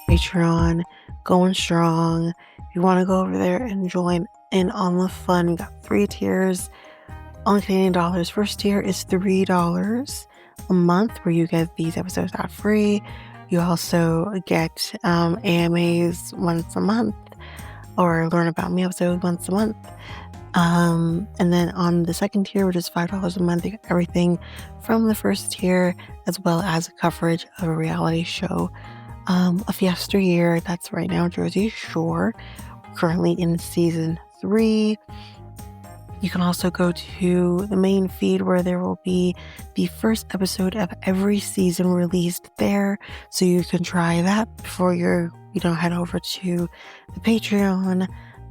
Patreon, going strong. If you want to go over there and join in on the fun, we got 3 tiers on Canadian dollars. First tier is $3 a month, where you get these episodes ad free. You also get AMAs once a month, or learn about me episodes once a month. And then on the second tier, which is $5 a month, you get everything from the first tier, as well as coverage of a reality show of yesteryear. That's right now Jersey Shore, currently in season 3. You can also go to the main feed, where there will be the first episode of every season released there, so you can try that before you head over to the Patreon.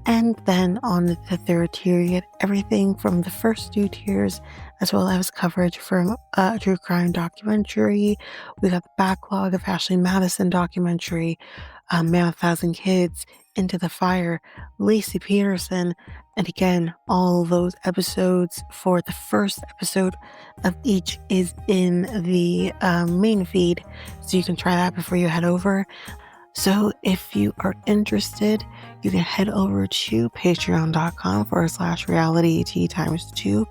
And then on the third tier, you get everything from the first 2 tiers, as well as coverage from a true crime documentary. We got the backlog of Ashley Madison documentary, Man with 1,000 Kids, Into the Fire, Lacey Peterson, and again, all those episodes for the first episode of each is in the main feed, so you can try that before you head over. So if you are interested, you can head over to patreon.com/realityt times 2,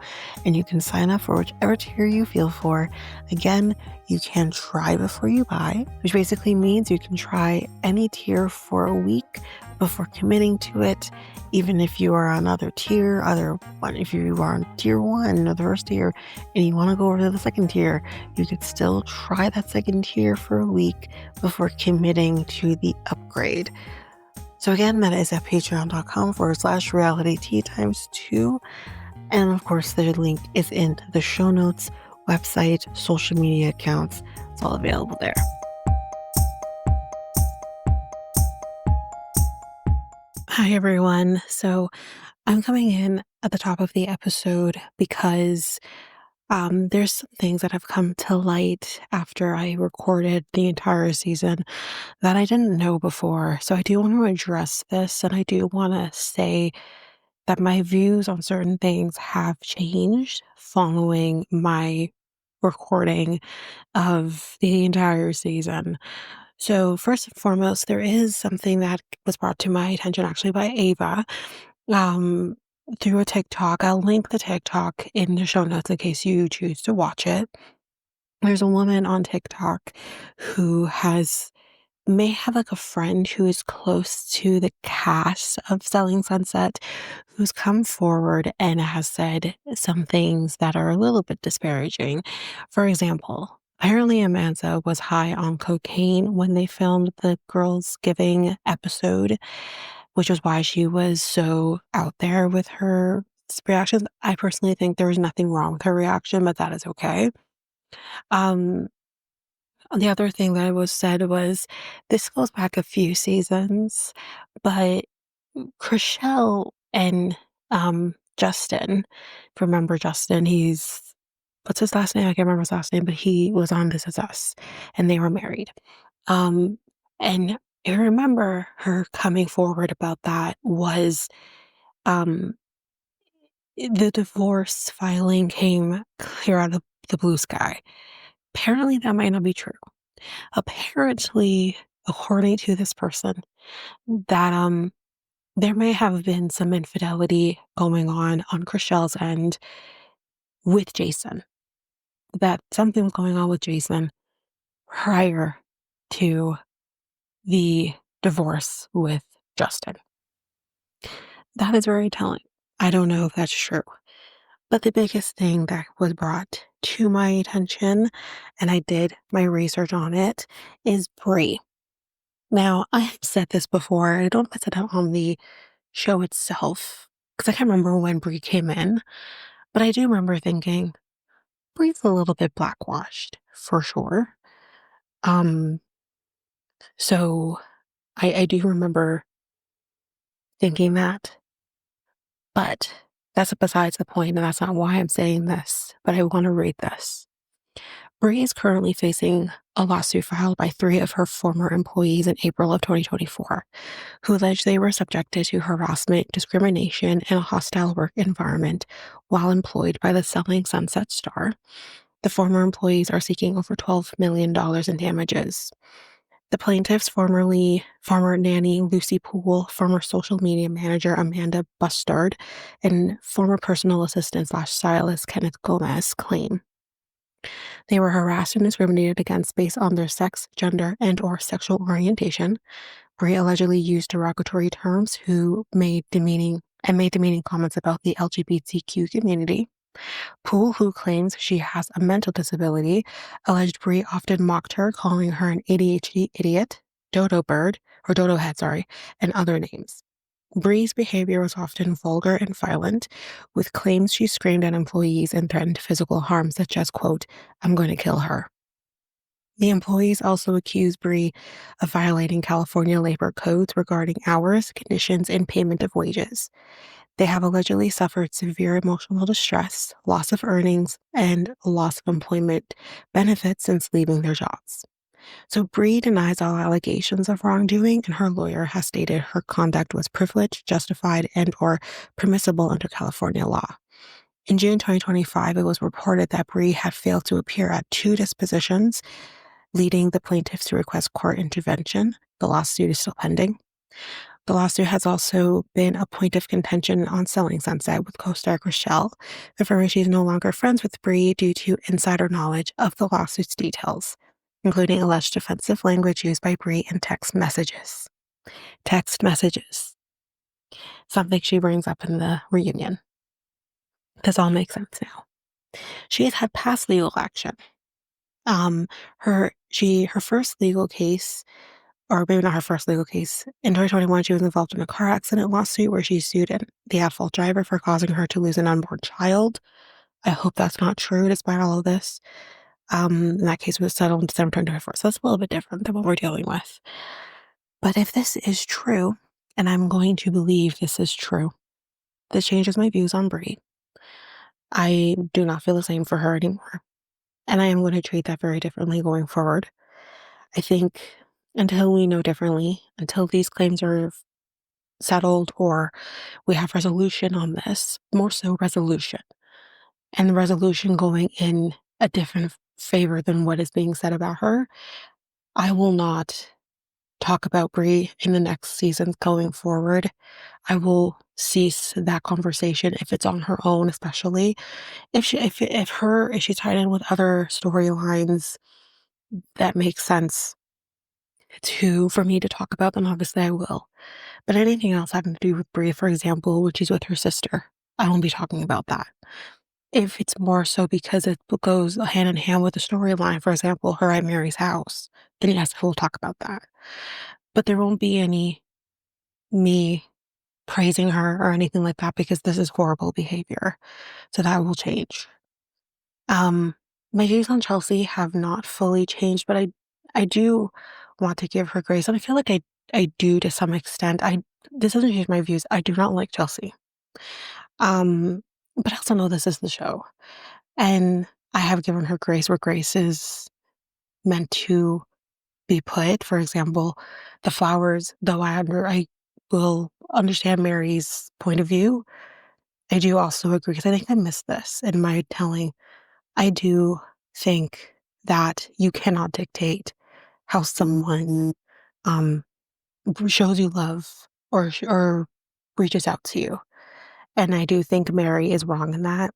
and you can sign up for whichever tier you feel for. Again, you can try before you buy, which basically means you can try any tier for a week before committing to it. Even if you are on other tier, if you are on tier 1 or the first tier and you want to go over to the second tier, you could still try that second tier for a week before committing to the upgrade. So again, that is at patreon.com/realityt times 2. And of course, the link is in the show notes, website, social media accounts. It's all available there. Hi, everyone. So I'm coming in at the top of the episode because there's some things that have come to light after I recorded the entire season that I didn't know before. So I do want to address this, and I do want to say that my views on certain things have changed following my recording of the entire season. So first and foremost, there is something that was brought to my attention actually by Ava um, through a TikTok. I'll link the TikTok in the show notes in case you choose to watch it. There's a woman on TikTok who may have like a friend who is close to the cast of Selling Sunset, who's come forward and has said some things that are a little bit disparaging. For example, apparently Amanda was high on cocaine when they filmed the Girls Giving episode, which is why she was so out there with her reactions. I personally think there was nothing wrong with her reaction, but that is okay. Um, the other thing that was said was, this goes back a few seasons, but Chrishell and Justin, if you remember Justin, what's his last name? I can't remember his last name, but he was on This Is Us, and they were married. And I remember her coming forward about that was um, the divorce filing came clear out of the blue sky. Apparently, that might not be true. Apparently, according to this person, that there may have been some infidelity going on Chrishell's end with Jason. That something was going on with Jason prior to the divorce with Justin. That is very telling. I don't know if that's true. But the biggest thing that was brought to my attention, and I did my research on it, is Brie. Now, I have said this before. I don't know if I said it on the show itself, because I can't remember when Brie came in, but I do remember thinking, Brie's a little bit blackwashed, for sure. So I do remember thinking that, but that's besides the point, and that's not why I'm saying this, but I want to read this. Brie is currently facing a lawsuit filed by 3 of her former employees in April of 2024, who allege they were subjected to harassment, discrimination, and a hostile work environment while employed by the Selling Sunset star. The former employees are seeking over $12 million in damages. The plaintiff's former nanny Lucy Poole, former social media manager Amanda Bustard, and former personal assistant / stylist Kenneth Gomez claim they were harassed and discriminated against based on their sex, gender, and/or sexual orientation. Bree allegedly used derogatory terms who made demeaning comments about the LGBTQ community. Poole, who claims she has a mental disability, alleged Bree often mocked her, calling her an ADHD idiot, dodo bird, or dodo head, and other names. Bree's behavior was often vulgar and violent, with claims she screamed at employees and threatened physical harm, such as, quote, "I'm going to kill her." The employees also accused Bree of violating California labor codes regarding hours, conditions, and payment of wages. They have allegedly suffered severe emotional distress, loss of earnings, and loss of employment benefits since leaving their jobs. So Bree denies all allegations of wrongdoing, and her lawyer has stated her conduct was privileged, justified, and/or permissible under California law. In June 2025, it was reported that Bree had failed to appear at 2 dispositions, leading the plaintiffs to request court intervention. The lawsuit is still pending. The lawsuit has also been a point of contention on Selling Sunset with co-star Chrishell, affirming she's no longer friends with Bree due to insider knowledge of the lawsuit's details, including alleged offensive language used by Bree in text messages. Text messages. Something she brings up in the reunion. This all makes sense now. She has had past legal action. Her first legal case, or maybe not her first legal case, in 2021, she was involved in a car accident lawsuit where she sued the at-fault driver for causing her to lose an unborn child. I hope that's not true despite all of this. That case was settled in December 2024, so that's a little bit different than what we're dealing with. But if this is true, and I'm going to believe this is true, this changes my views on Bree. I do not feel the same for her anymore. And I am going to treat that very differently going forward. I think until we know differently, until these claims are settled or we have resolution on this, more so resolution, and the resolution going in a different favor than what is being said about her, I will not talk about Bree in the next seasons going forward. I will cease that conversation if it's on her own, especially if she's tied in with other storylines that make sense for me to talk about, then obviously I will. But anything else having to do with Bree, for example, which is with her sister, I won't be talking about that. If it's more so because it goes hand in hand with the storyline, for example, her at Mary's house, then yes, we'll talk about that. But there won't be any me praising her or anything like that because this is horrible behavior. So that will change. My views on Chelsea have not fully changed, but I do want to give her grace, and I feel like I do to some extent. This doesn't change my views. I do not like Chelsea. But I also know this is the show, and I have given her grace where grace is meant to be put. For example, the flowers, though I will understand Mary's point of view, I do also agree, because I think I missed this in my telling. I do think that you cannot dictate how someone shows you love or reaches out to you. And I do think Mary is wrong in that.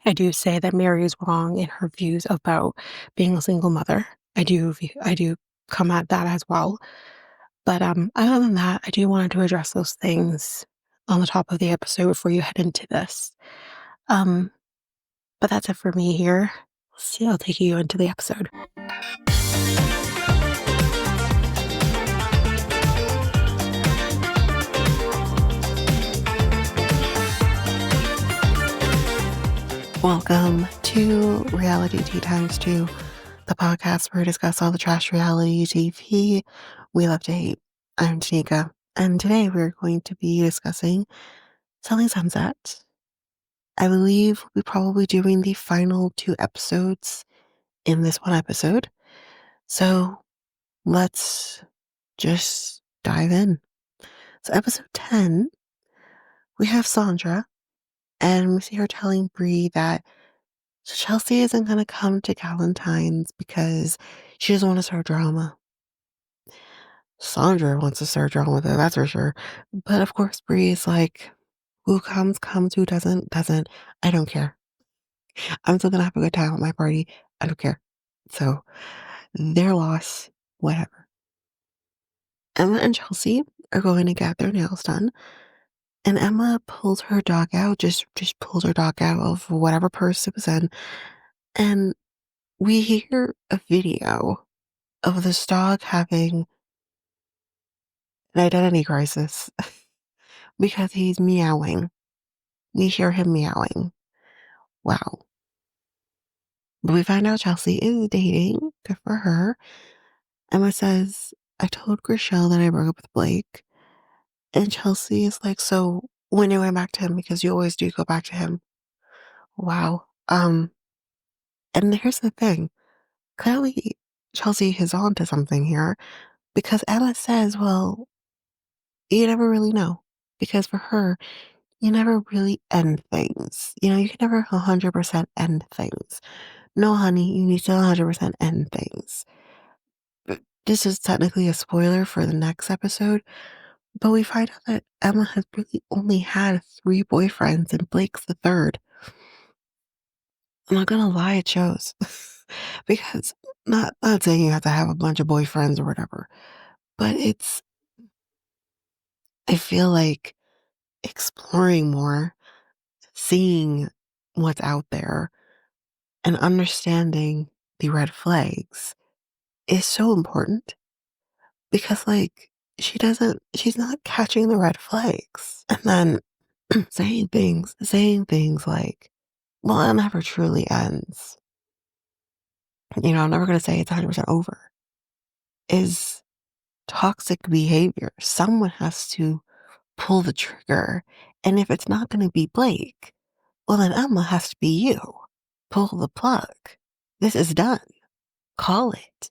I do say that Mary is wrong in her views about being a single mother. I do come at that as well. But other than that, I do want to address those things on the top of the episode before you head into this. But that's it for me here. See, I'll take you into the episode. Welcome to Reality Tea Times 2, the podcast where we discuss all the trash reality TV we love to hate. I'm Tanika, and today we're going to be discussing Selling Sunset. I believe we're probably doing the final 2 episodes in this one episode. So let's just dive in. So episode 10, we have Sandra, and we see her telling Bree that Chelsea isn't going to come to Galentine's because she doesn't want to start drama. Sandra wants to start drawing with it, that's for sure. But of course, Bree is like, who comes, comes, who doesn't, doesn't. I don't care. I'm still gonna have a good time at my party. I don't care. So their loss, whatever. Emma and Chelsea are going to get their nails done. And Emma pulls her dog out, just pulls her dog out of whatever purse it was in. And we hear a video of this dog having an identity crisis because he's meowing. We hear him meowing. Wow. But we find out Chelsea is dating. Good for her. Emma says, I told Chrishell that I broke up with Blake. And Chelsea is like, so when you went back to him, because you always do go back to him. Wow. And here's the thing. Clearly, Chelsea is on to something here because Emma says, well, you never really know. Because for her, you never really end things. You know, you can never 100% end things. No, honey, you need to 100% end things. This is technically a spoiler for the next episode, but we find out that Emma has really only had 3 boyfriends and Blake's the third. I'm not gonna lie, it shows. Because not saying you have to have a bunch of boyfriends or whatever, but I feel like exploring more, seeing what's out there, and understanding the red flags is so important because, like, she's not catching the red flags. And then saying things like, well, it never truly ends. You know, I'm never going to say it's 100% over, is toxic behavior. Someone has to pull the trigger. And if it's not going to be Blake, well, then Emma has to be you. Pull the plug. This is done. Call it.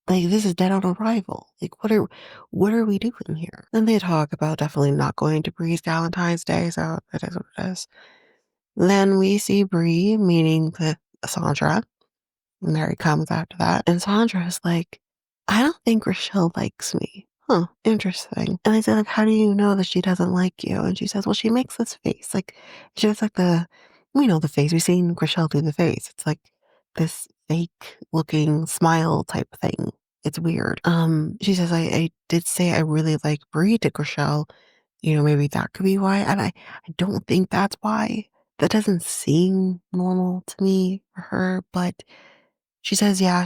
Like, this is dead on arrival. Like, what are we doing here? Then they talk about definitely not going to Bree's Valentine's Day, so it is what it is. Then we see Bree meeting with Sandra. Mary comes after that. And Sandra is like, I don't think Rochelle likes me. Huh, interesting. And I said, like, how do you know that she doesn't like you? And she says, well, she makes this face. Like, she does like we know the face. We've seen Rochelle do the face. It's like this fake looking smile type thing. It's weird. She says, I did say I really like Brie to Rochelle. You know, maybe that could be why. And I don't think that's why. That doesn't seem normal to me for her, but she says, yeah,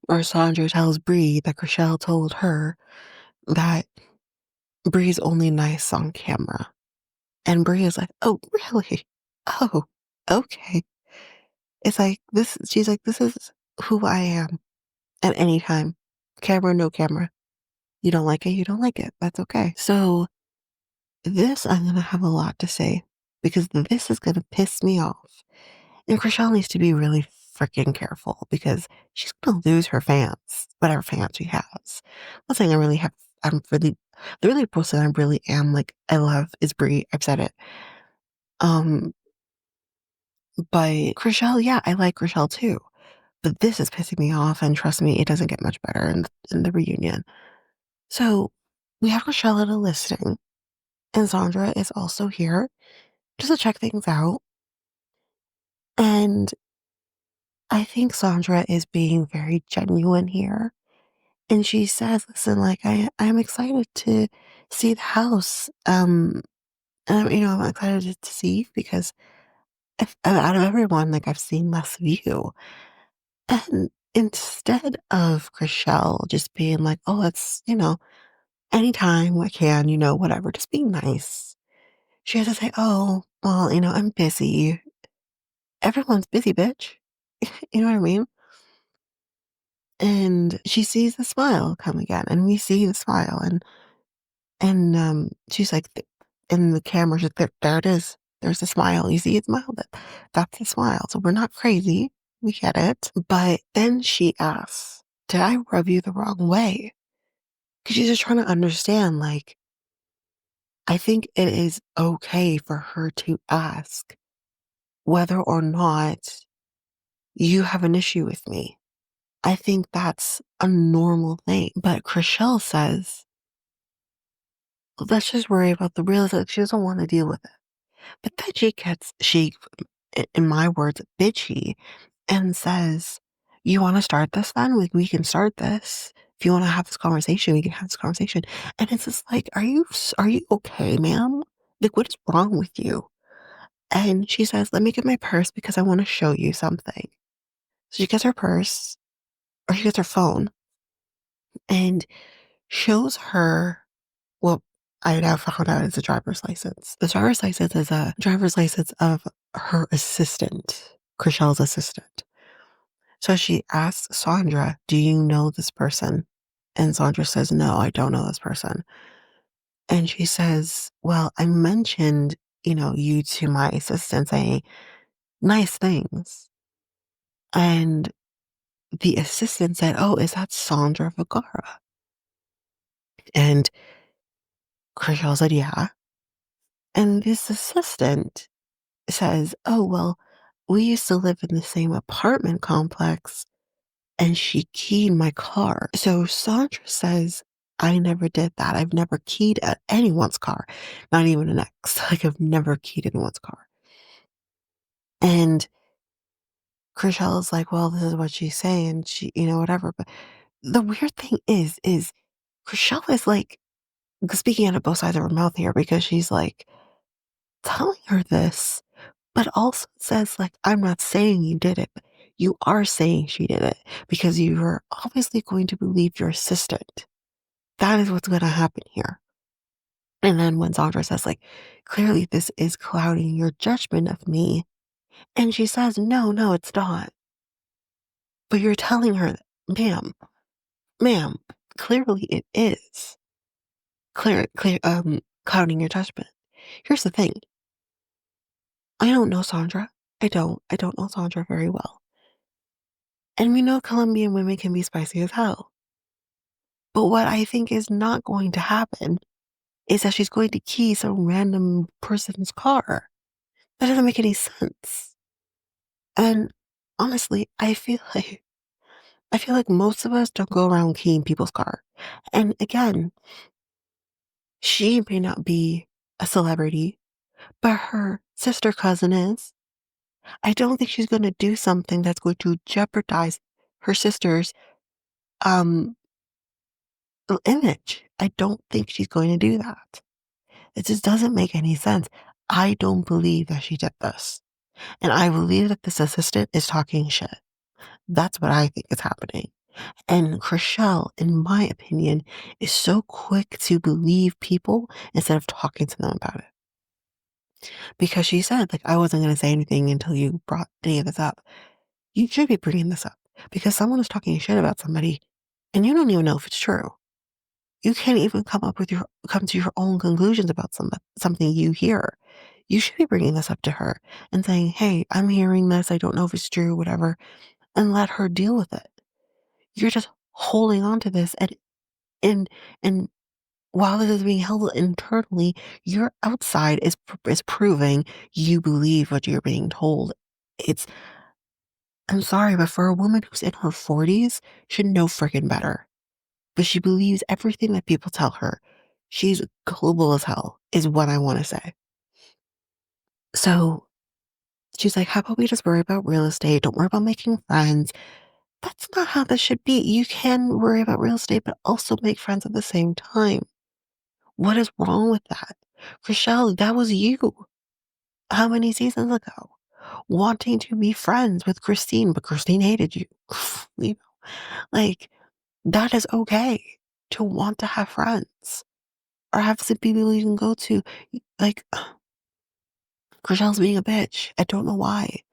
or Sandra tells Bree that Chrishell told her that Bree's only nice on camera. And Bree is like, oh, really? Oh, okay. It's like, she's like, this is who I am at any time. Camera, no camera. You don't like it, you don't like it. That's okay. So this, I'm going to have a lot to say because this is going to piss me off. And Chrishell needs to be really freaking careful because she's going to lose her fans, whatever fans she has. I'm not saying the really person I really am like, I love is Brie. I've said it. But Chrishell, yeah, I like Chrishell too. But this is pissing me off, and trust me, it doesn't get much better in the reunion. So we have Chrishell at a listing, and Sandra is also here just to check things out. And I think Sandra is being very genuine here. And she says, listen, like, I'm excited to see the house. And, you know, I'm excited to see because out of everyone, like, I've seen less of you. And instead of Chrishell just being like, oh, it's, you know, anytime I can, you know, whatever, just being nice. She has to say, oh, well, you know, I'm busy. Everyone's busy, bitch. You know what I mean? And she sees the smile come again, and we see the smile, and she's like, in the camera, she's like, there it is. There's the smile. You see the smile? That's the smile. So we're not crazy. We get it. But then she asks, did I rub you the wrong way? Because she's just trying to understand, like, I think it is okay for her to ask whether or not you have an issue with me. I think that's a normal thing. But Chrishell says, let's just worry about the real estate. She doesn't want to deal with it. But then in my words, bitchy and says, you want to start this then? We can start this. If you want to have this conversation, we can have this conversation. And it's just like, are you okay, ma'am? Like, what is wrong with you? And she says, let me get my purse because I want to show you something. So she gets her purse, or she gets her phone, and shows her what I now found out is a driver's license. The driver's license is a driver's license of her assistant, Chrishell's assistant. So she asks Sandra, do you know this person? And Sandra says, no, I don't know this person. And she says, well, I mentioned, you to my assistant saying nice things. And the assistant said, oh, is that Sandra Vergara? And Chrishell said, yeah. And this assistant says, oh, well, we used to live in the same apartment complex and she keyed my car. So Sandra says, I never did that. I've never keyed at anyone's car, not even an ex. Like, I've never keyed anyone's car. And Chrishell is like, well, this is what she's saying. She, whatever. But the weird thing is Chrishell is like speaking out of both sides of her mouth here because she's like telling her this, but also says, like, I'm not saying you did it, but you are saying she did it because you are obviously going to believe your assistant. That is what's going to happen here. And then when Sandra says, like, clearly this is clouding your judgment of me. And she says, no, it's not. But you're telling her, ma'am, clearly it is. Clouding your judgment. Here's the thing. I don't know Sandra. I don't know Sandra very well. And we know Colombian women can be spicy as hell. But what I think is not going to happen is that she's going to key some random person's car. That doesn't make any sense. And honestly, I feel like most of us don't go around keying people's car. And again, she may not be a celebrity, but her sister cousin is. I don't think she's going to do something that's going to jeopardize her sister's um image. I don't think she's going to do that. It just doesn't make any sense. I don't believe that she did this. And I believe that this assistant is talking shit. That's what I think is happening. And Chrishell, in my opinion, is so quick to believe people instead of talking to them about it. Because she said, like, I wasn't going to say anything until you brought any of this up. You should be bringing this up because someone is talking shit about somebody and you don't even know if it's true. You can't even come to your own conclusions about something you hear. You should be bringing this up to her and saying, hey, I'm hearing this. I don't know if it's true, whatever, and let her deal with it. You're just holding on to this and and while this is being held internally, your outside is proving you believe what you're being told. It's I'm sorry, but for a woman who's in her 40s, should know freaking better. But she believes everything that people tell her. She's gullible as hell, is what I want to say. So she's like, how about we just worry about real estate? Don't worry about making friends. That's not how this should be. You can worry about real estate, but also make friends at the same time. What is wrong with that? Chrishell, that was you. How many seasons ago? Wanting to be friends with Christine, but Christine hated you. You know, like, that is okay to want to have friends or have some people you can go to. Like, Chrishell's being a bitch. I don't know why.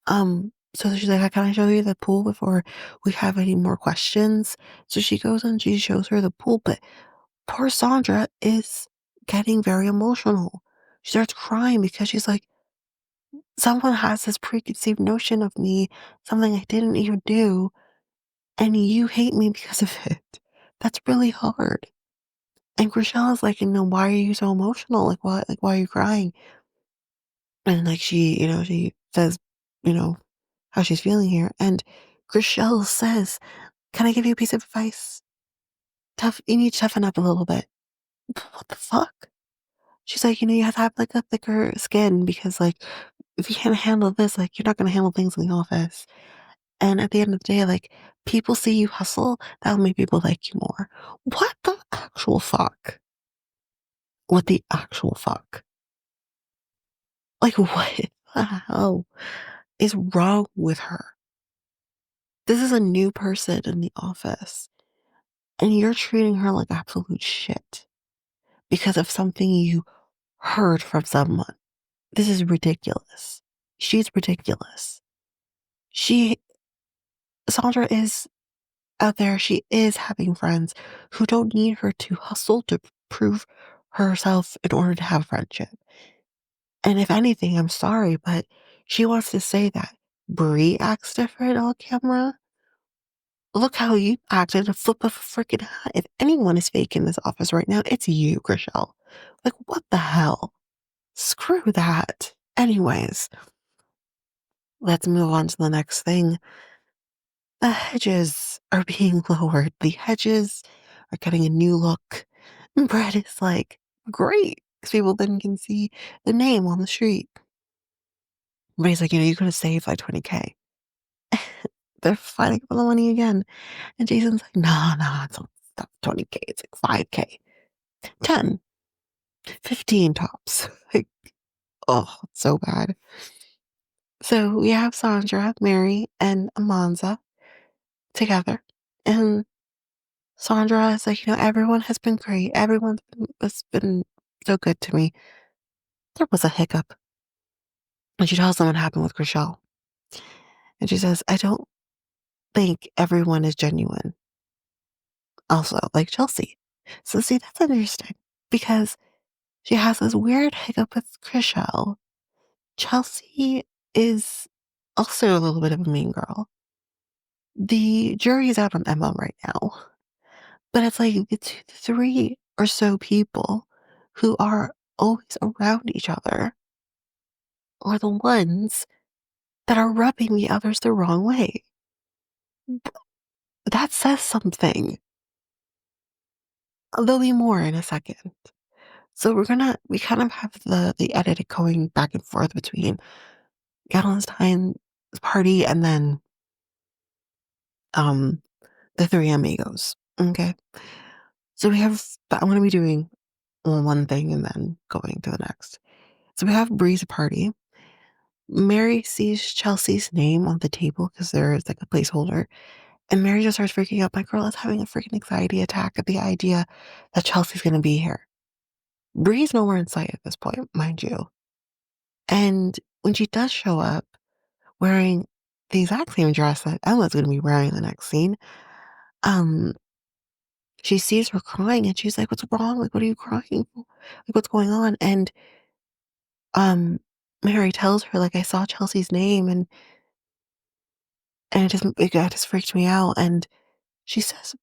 So she's like, can I show you the pool before we have any more questions? So she goes and she shows her the pool, but poor Sandra is getting very emotional. She starts crying because she's like, someone has this preconceived notion of me, something I didn't even do, and you hate me because of it. That's really hard. And Chrishell is like, why are you so emotional? Why are you crying? And like she says, how she's feeling here. And Chrishell says, "Can I give you a piece of advice? You need to toughen up a little bit." What the fuck? She's like, you have to have like a thicker skin because like if you can't handle this, like you're not gonna handle things in the office. And at the end of the day, like people see you hustle, that'll make people like you more. What the actual fuck? What the actual fuck? Like what the hell is wrong with her? This is a new person in the office, and you're treating her like absolute shit because of something you heard from someone. This is ridiculous. She's ridiculous. She, Sandra is out there. She is having friends who don't need her to hustle to prove herself in order to have friendship. And if anything, I'm sorry, but she wants to say that Bree acts different on camera. Look how you acted a flip of a freaking hat. If anyone is fake in this office right now, it's you, Chrishell. Like, what the hell? Screw that. Anyways, let's move on to the next thing. The hedges are being lowered. The hedges are getting a new look. And Brett is like, great, because people then can see the name on the street. But he's like, you could have saved like 20K. They're fighting for the money again. And Jason's like, no, it's not 20K. It's like 5K. 10, 15 tops. Like, oh, it's so bad. So we have Sandra, Mary, and Amanza together. And Sandra is like, everyone has been great. Everyone has been so good to me. There was a hiccup. And she tells them what happened with Chrishell. And she says, I don't think everyone is genuine. Also, like Chelsea. So see, that's interesting. Because she has this weird hiccup with Chrishell. Chelsea is also a little bit of a mean girl. The jury is out on Emma right now. But it's like it's three or so people who are always around each other are the ones that are rubbing the others the wrong way. That says something. There'll be more in a second. So we kind of have the edit going back and forth between Galentine's party and then um the three amigos. Okay. So I'm gonna be doing one thing and then going to the next. So we have Bree's party. Mary sees Chelsea's name on the table because there is like a placeholder. And Mary just starts freaking out. My girl is having a freaking anxiety attack at the idea that Chelsea's going to be here. Bree's nowhere in sight at this point, mind you. And when she does show up wearing the exact same dress that Emma's going to be wearing in the next scene, um, she sees her crying and she's like, what's wrong? Like, what are you crying for? Like, what's going on? And um, Mary tells her, like, I saw Chelsea's name and it just freaked me out. And she says,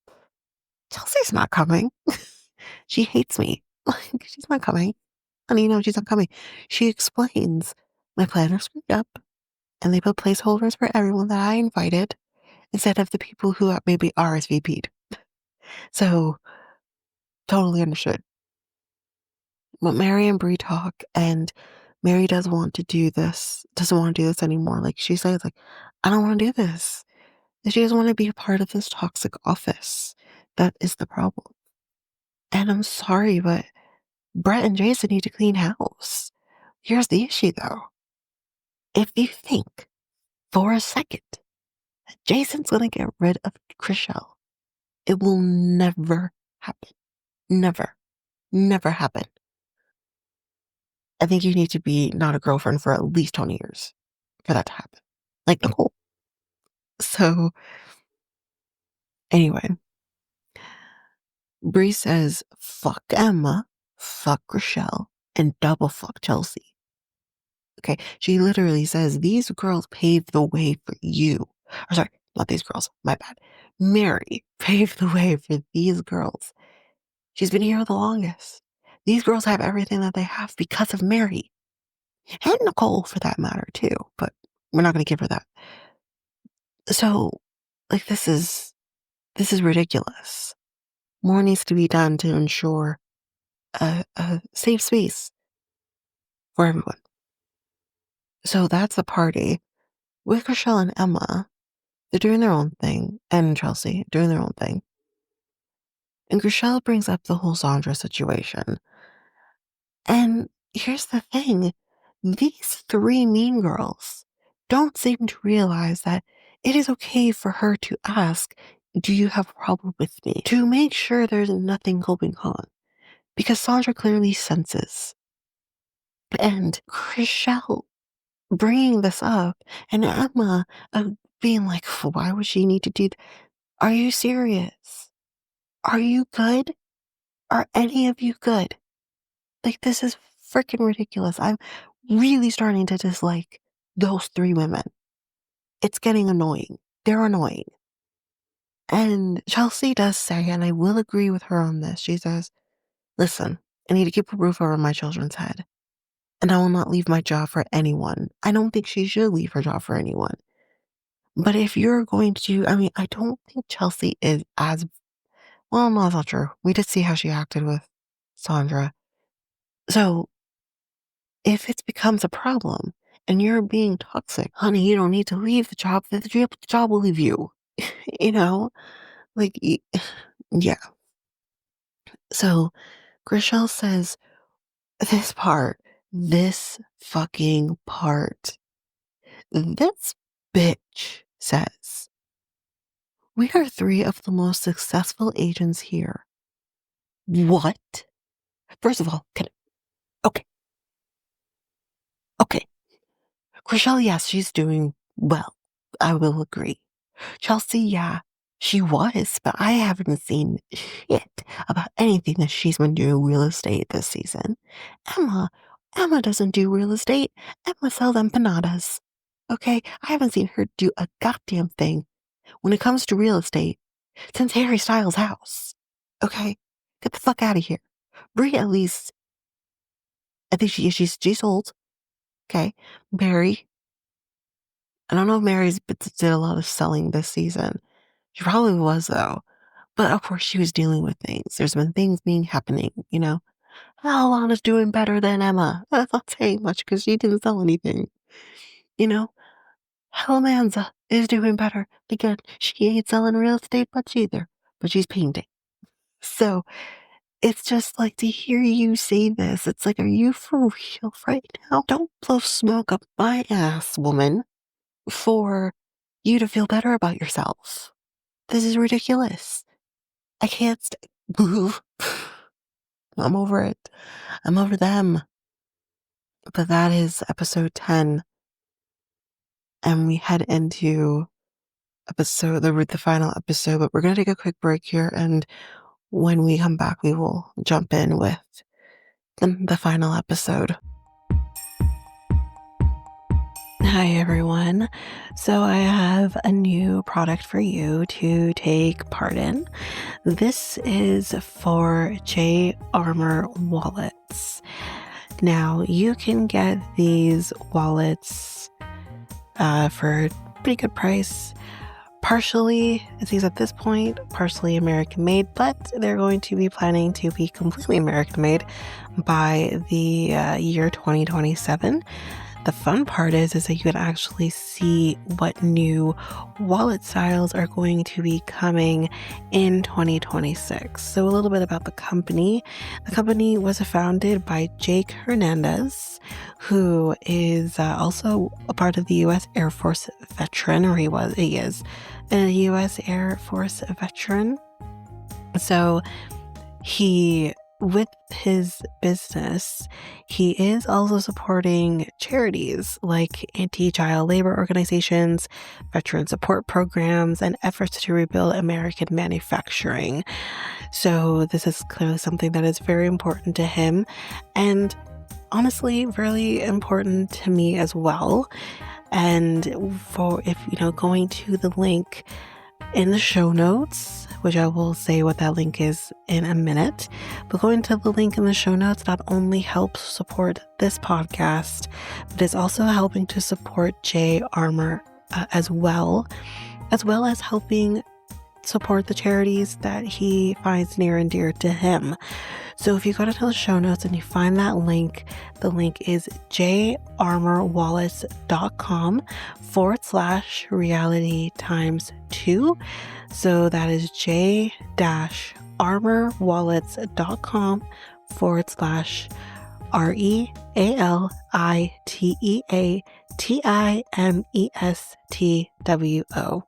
Chelsea's not coming. She hates me. Like, she's not coming. And she's not coming. She explains my planner screwed up and they put placeholders for everyone that I invited instead of the people who maybe RSVP'd. So, totally understood. But Mary and Bree talk, and Mary doesn't want to do this anymore. Like, she says, like, I don't want to do this. And she doesn't want to be a part of this toxic office. That is the problem. And I'm sorry, but Brett and Jason need to clean house. Here's the issue, though. If you think for a second that Jason's going to get rid of Chrishell, it will never happen. Never. Never happen. I think you need to be not a girlfriend for at least 20 years for that to happen. Like, Nicole. So, anyway, Bree says, fuck Emma, fuck Chrishell, and double fuck Chelsea. Okay, she literally says, these girls paved the way for you. Or sorry, not these girls, my bad. Mary paved the way for these girls. She's been here the longest. These girls have everything that they have because of Mary. And Nicole, for that matter, too. But we're not going to give her that. So Like, this is ridiculous. More needs to be done to ensure a safe space for everyone. So that's the party. With Chrishell and Emma, they're doing their own thing, and Chelsea doing their own thing. And Chrishell brings up the whole Sandra situation. And here's the thing. These three mean girls don't seem to realize that it is okay for her to ask, do you have a problem with me? To make sure there's nothing going on. Because Sandra clearly senses. And Chrishell bringing this up and Emma being like, why would she need to do that? Are you serious? Are you good? Are any of you good? Like, this is freaking ridiculous. I'm really starting to dislike those three women. It's getting annoying. They're annoying. And Chelsea does say, and I will agree with her on this, she says, listen, I need to keep a roof over my children's head. And I will not leave my job for anyone. I don't think she should leave her job for anyone. But if you're going to, I don't think Chelsea is as, well, no, that's not true. We did see how she acted with Sandra. So if it becomes a problem and you're being toxic, honey, you don't need to leave the job. The job will leave you. You know? Like, yeah. So Chrishell says, this fucking part, this bitch says, we are three of the most successful agents here. What? First of all, okay. Chrishell, yes, she's doing well. I will agree. Chelsea, yeah, she was, but I haven't seen shit about anything that she's been doing real estate this season. Emma doesn't do real estate. Emma sells empanadas. Okay? I haven't seen her do a goddamn thing when it comes to real estate since Harry Styles' house. Okay? Get the fuck out of here. Brie, at least, I think she's old. Okay? Barry, I don't know if Mary's did a lot of selling this season. She probably was, though. But of course, she was dealing with things. There's been things happening, you know? Alana's doing better than Emma. That's not saying much because she didn't sell anything, you know? Manza is doing better because she ain't selling real estate much either, but she's painting. So it's just like to hear you say this. It's like, are you for real right now? Don't blow smoke up my ass, woman, for you to feel better about yourself. This is ridiculous. I can't move. I'm over it. I'm over them. But that is episode 10. And we head into the final episode. But we're going to take a quick break here. And when we come back, we will jump in with the final episode. Hi, everyone. So I have a new product for you to take part in. This is for J Armor wallets. Now, you can get these wallets for a pretty good price. Partially, it seems at this point, partially American made, but they're going to be planning to be completely American made by the year 2027. The fun part is that you can actually see what new wallet styles are going to be coming in 2026. So a little bit about the company. The company was founded by Jake Hernandez, who is also a part of the U.S. Air Force veteran, or he is a U.S. Air Force veteran. So with his business, he is also supporting charities like anti-child labor organizations, veteran support programs, and efforts to rebuild American manufacturing. So this is clearly something that is very important to him, and honestly, really important to me as well. And for going to the link in the show notes, which I will say what that link is in a minute, but going to the link in the show notes not only helps support this podcast, but is also helping to support J Armor as well. as well as helping support the charities that he finds near and dear to him. So if you go to the show notes and you find that link, the link is jarmorwallace.com/reality times 2. So that is j-RealityATIMESTWO.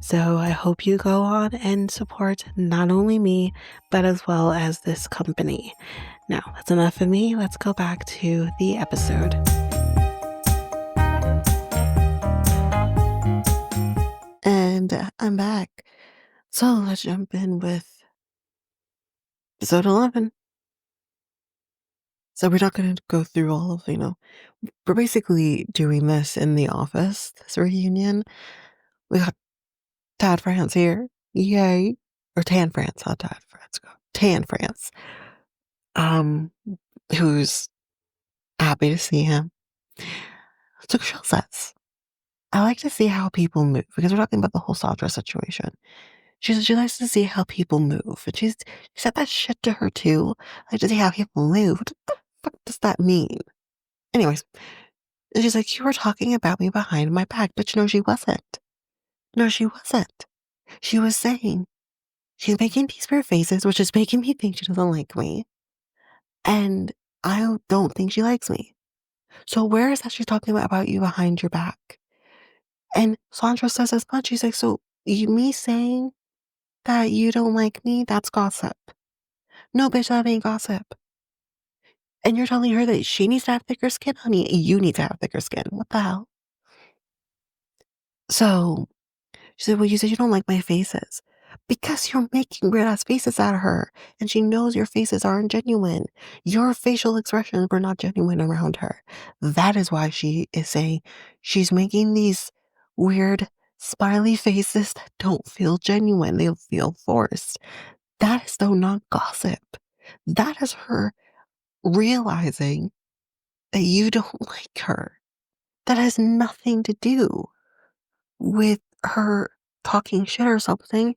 So I hope you go on and support not only me, but as well as this company. Now, that's enough of me. Let's go back to the episode. And I'm back. So let's jump in with episode 11. So we're not going to go through all of, we're basically doing this in the office, this reunion. We got Tad France here. Yay. Or Tan France, not Tad France. Tan France. Who's happy to see him. So Chrishell says, I like to see how people move, because we're talking about the whole Sandra situation. She said she likes to see how people move. And she said that shit to her too. I like to see how people move. What the fuck does that mean? Anyways, she's like, you were talking about me behind my back. But no, she wasn't. No, she wasn't. She was saying, she's making these weird faces, which is making me think she doesn't like me. And I don't think she likes me. So where is that she's talking about you behind your back? And Sandra says as much. She's like, so me saying that you don't like me, that's gossip. No, bitch, that ain't gossip. And you're telling her that she needs to have thicker skin? Honey, you need to have thicker skin. What the hell? So she said, well, you said you don't like my faces. Because you're making weird ass faces at her. And she knows your faces aren't genuine. Your facial expressions were not genuine around her. That is why she is saying she's making these weird smiley faces that don't feel genuine. They feel forced. That is, though, not gossip. That is her realizing that you don't like her. That has nothing to do with her talking shit or something.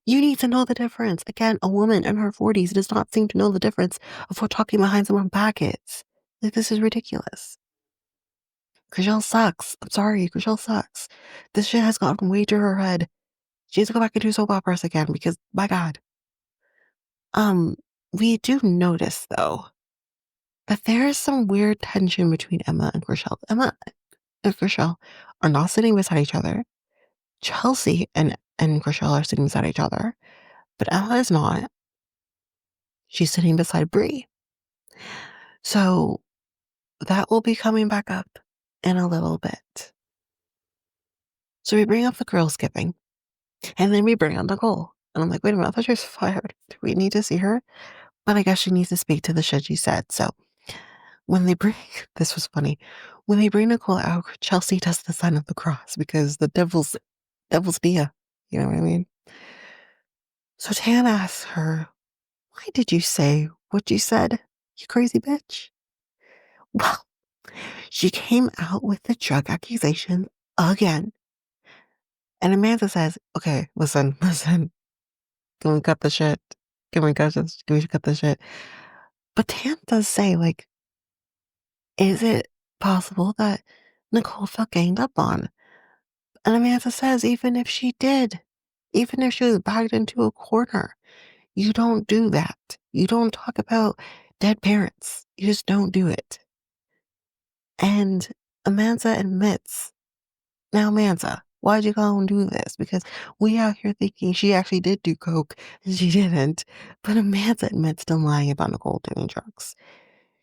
You need to know the difference. Again, a woman in her 40s does not seem to know the difference of what talking behind someone's back is. Like, this is ridiculous. Chrishell sucks. I'm sorry, Chrishell sucks. This shit has gotten way to her head. She needs to go back and do soap operas again because, my God. We do notice, though, that there is some weird tension between Emma and Chrishell. Emma and Chrishell are not sitting beside each other. Chelsea and Chrishell are sitting beside each other, but Emma is not. She's sitting beside Bree. So that will be coming back up in a little bit. So we bring up the girl skipping, and then we bring on Nicole. And I'm like, wait a minute, I thought she was fired. Do we need to see her? But I guess she needs to speak to the shit she said. So when they bring, this was funny. When they bring Nicole out, Chelsea does the sign of the cross because the devil's Dia. You know what I mean? So Tan asks her, why did you say what you said, you crazy bitch? Well, she came out with the drug accusation again. And Amanda says, okay, listen. Can we cut the shit? Can we cut this? Can we cut the shit? But Tan does say, like, is it possible that Nicole felt ganged up on? And Amanda says, even if she did, even if she was backed into a corner, you don't do that. You don't talk about dead parents. You just don't do it. And Amanda admits, now Amanda, why'd you go and do this? Because we out here thinking she actually did do coke and she didn't. But Amanda admits to lying about Nicole doing drugs.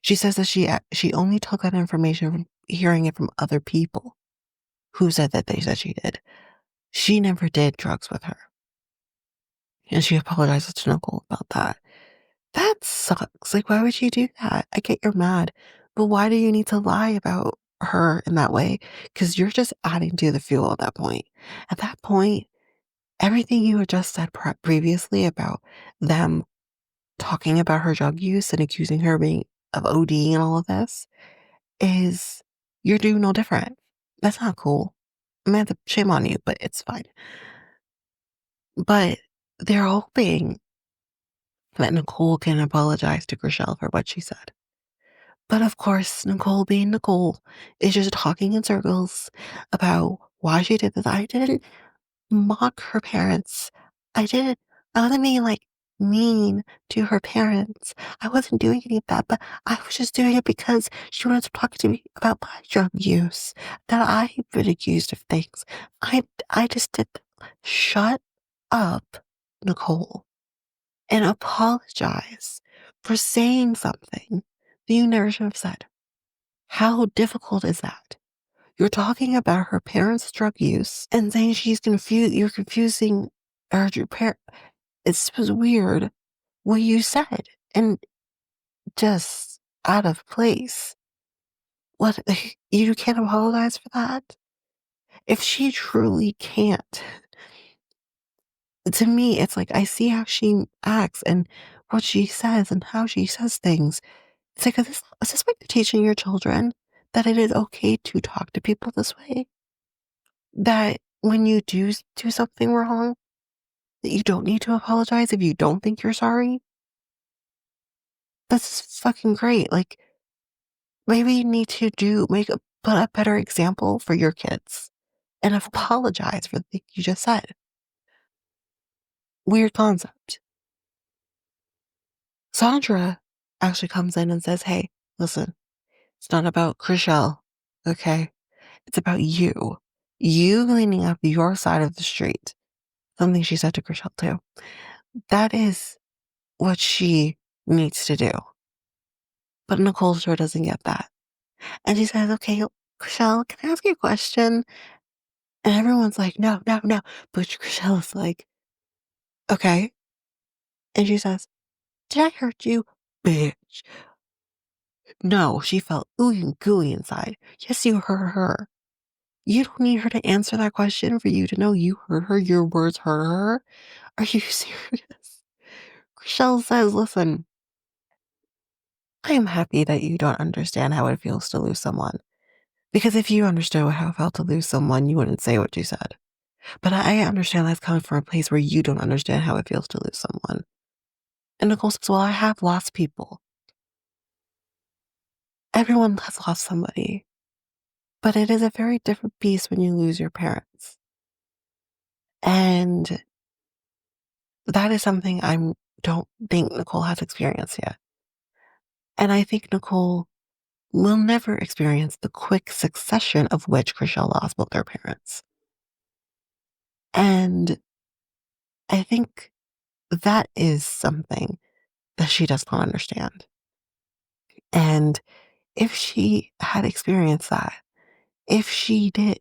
She says that she only took that information from hearing it from other people who said that they said she did. She never did drugs with her. And she apologizes to Nicole about that. That sucks. Like, why would you do that? I get you're mad, but why do you need to lie about her in that way? Because you're just adding to the fuel at that point. At that point, everything you had just said previously about them talking about her drug use and accusing her of ODing and all of this is you're doing no different. That's not cool. Amanda, shame on you, but it's fine. But they're hoping that Nicole can apologize to Chrishell for what she said. But of course, Nicole being Nicole is just talking in circles about why she did this. I didn't mock her parents. I wasn't being like mean to her parents. I wasn't doing any of that, but I was just doing it because she wanted to talk to me about my drug use, that I've been accused of things. I just did that. Shut up, Nicole, and apologize for saying something that you never should have said. How difficult is that? You're talking about her parents' drug use and saying she's confused. You're confusing your parent. It was weird what you said and just out of place. What, you can't apologize for that? If she truly can't, to me, it's like I see how she acts and what she says and how she says things. It's like, is this what you're teaching your children? That it is okay to talk to people this way? That when you do something wrong, that you don't need to apologize if you don't think you're sorry? That's fucking great. Like, maybe you need to put a better example for your kids and apologize for the thing you just said. Weird concept. Sandra actually comes in and says, hey, listen, it's not about Chrishell, okay? It's about you. You cleaning up your side of the street. Something she said to Chrishell too. That is what she needs to do. But Nicole sure doesn't get that. And she says, okay, Chrishell, can I ask you a question? And everyone's like, no, no, no. But Chrishell is like, okay. And she says, did I hurt you? Bitch. No, she felt ooey and gooey inside. Yes, you hurt her. You don't need her to answer that question for you to know you hurt her. Your words hurt her. Are you serious? Chrishell says, listen, I am happy that you don't understand how it feels to lose someone. Because if you understood how it felt to lose someone, you wouldn't say what you said. But I understand that's coming from a place where you don't understand how it feels to lose someone. And Nicole says, well, I have lost people. Everyone has lost somebody. But it is a very different beast when you lose your parents. And that is something I don't think Nicole has experienced yet. And I think Nicole will never experience the quick succession of which Chrishell lost both their parents. And I think that is something that she does not understand. And if she had experienced that, if she did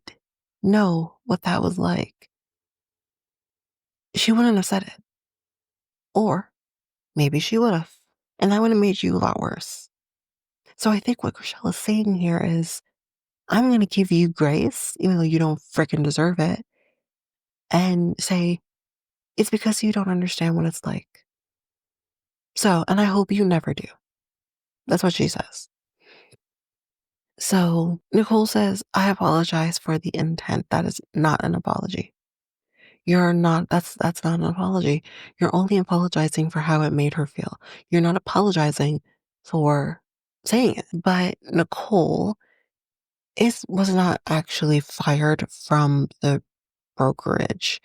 know what that was like, she wouldn't have said it. Or maybe she would have. And that would have made you a lot worse. So I think what Chrishell is saying here is, I'm going to give you grace, even though you don't freaking deserve it, and say, it's because you don't understand what it's like. So, and I hope you never do. That's what she says. So Nicole says, I apologize for the intent. That is not an apology. You're not, that's not an apology. You're only apologizing for how it made her feel. You're not apologizing for saying it. But Nicole was not actually fired from the brokerage.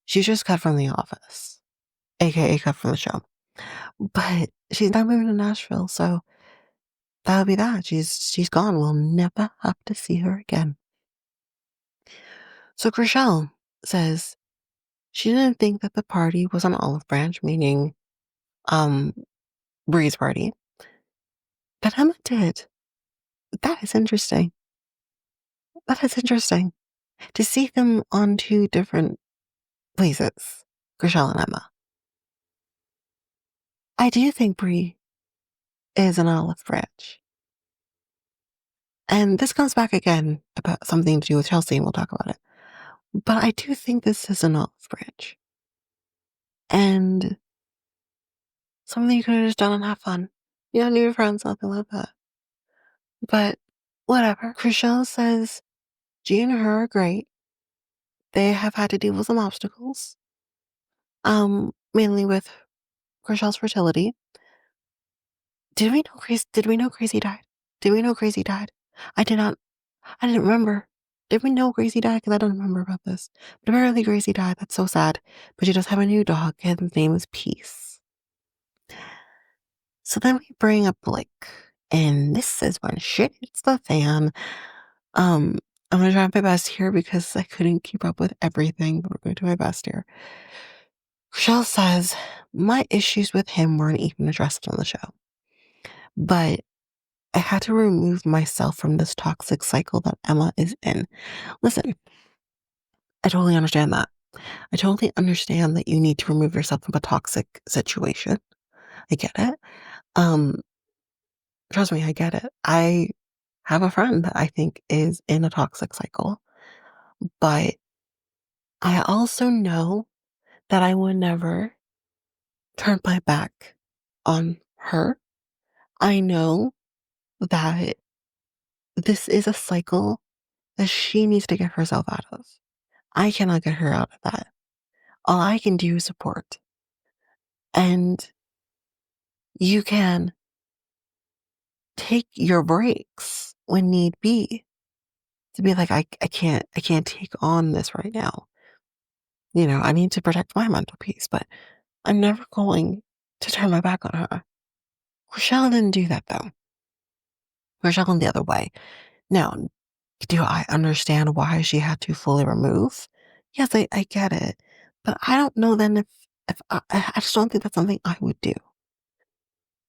She's just cut from the office, aka cut from the show. But she's not moving to Nashville, so that'll be that. She's gone. We'll never have to see her again. So Chrishell says she didn't think that the party was an olive branch, meaning um Bree's party. But Emma did. That is interesting. That is interesting. To see them on two different places, Chrishell and Emma. I do think Bree is an olive branch. And this comes back again about something to do with Chelsea, and we'll talk about it. But I do think this is an olive branch. And something you could have just done and have fun. You know, new friends, nothing like that. But whatever. Chrishell says G and her are great. they have had to deal with some obstacles, mainly with Chrishell's fertility. Did we know Crazy died? Did we know Crazy died? I did not I didn't remember. Did we know Gracie died? Because I don't remember about this. But apparently Gracie died. That's so sad. But she does have a new dog, and his name is Peace. So then we bring up Blake. And this is when shit hits the fan. Um, I'm gonna try my best here because I couldn't keep up with everything, but we're gonna do my best here. Chrishell says, my issues with him weren't even addressed on the show. But I had to remove myself from this toxic cycle that Emma is in. Listen, I totally understand that. I totally understand that you need to remove yourself from a toxic situation. I get it. Um, Trust me, I get it. I have a friend that I think is in a toxic cycle, but I also know that I would never turn my back on her. I know that this is a cycle that she needs to get herself out of. I cannot get her out of that. All I can do is support. And you can take your breaks when need be to be like, I can't take on this right now. I need to protect my mental peace, but I'm never going to turn my back on her. Rochelle didn't do that though. Rochelle went the other way. Now, do I understand why she had to fully remove? Yes, I get it. But I don't know then if I just don't think that's something I would do.